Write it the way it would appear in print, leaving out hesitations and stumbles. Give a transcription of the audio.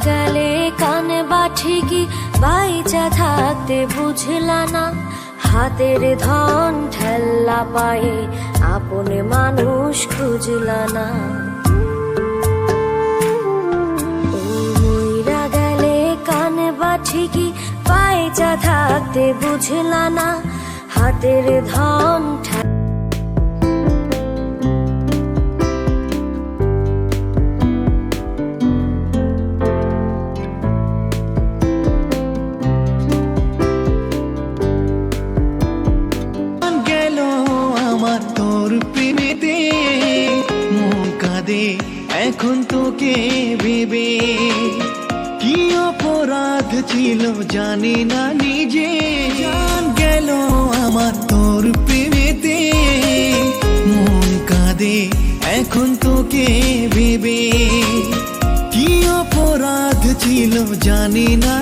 গেলে কানে বাঠিকি বাইচা থাকতে বুঝলা না, হাতের ধন ঠেল্লা পায়ে আপনে মানুষ খুঁজলা না। মইরা গেলে কানে বাঠিকি বাইচা থাকতে বুঝলা না, হাতের ধন এখন তোকে ভেবে কি অপরাধ ছিল জানি না নিজে। জান গেল আমার তোর প্রেমেতে, মন কাঁদে এখন তোকে ভেবে কি অপরাধ ছিল জানি না